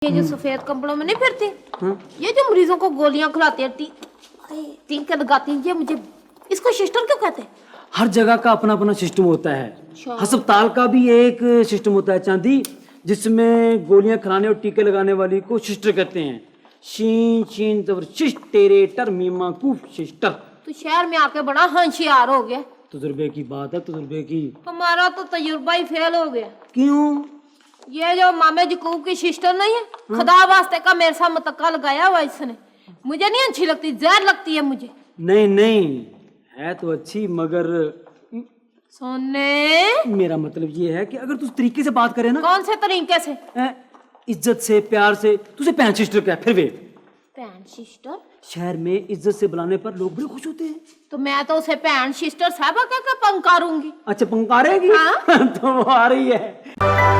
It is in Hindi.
ये जो सफेद कपड़ों में नहीं फिरती, हाँ? ये जो मरीजों को गोलियां खिलाती है, टीके लगाती है, ये मुझे इसको सिस्टर क्यों कहते हैं? हर जगह का अपना अपना सिस्टम होता है। अच्छा। अस्पताल का भी एक सिस्टम होता है चांदी, जिसमें गोलियां खिलाने और टीके लगाने वाली को सिस्टर कहते हैं। शीन शीन जबर सिस्टेरेटर मीमा कूफ सिस्टर। तो शहर में आके बड़ा होशियार हो गया। तजुर्बे की बात है, तजुर्बे की। हमारा तो तजुर्बा ही फेल हो गया। क्यों? ये जो मामे जकूब की सिस्टर नहीं है, खुदा वास्ते का मेरे साथ मतक्का लगाया हुआ इसने। मुझे नहीं अच्छी लगती, जहर लगती है मुझे। नहीं नहीं, है तो अच्छी, मगर सोने मेरा मतलब ये है कि अगर तू उस तरीके से बात करे ना, कौन से तरीके से? इज्जत से, प्यार से, तुझे पैन सिस्टर क्या फिर वे पैन सिस्टर? शहर में इज्जत से बुलाने पर लोग बड़े खुश होते हैं। तो मैं तो उसे पैन सिस्टर साहबा कह के पंकारूंगी। अच्छा पंकारेगी? हाँ? तो वो आ रही है।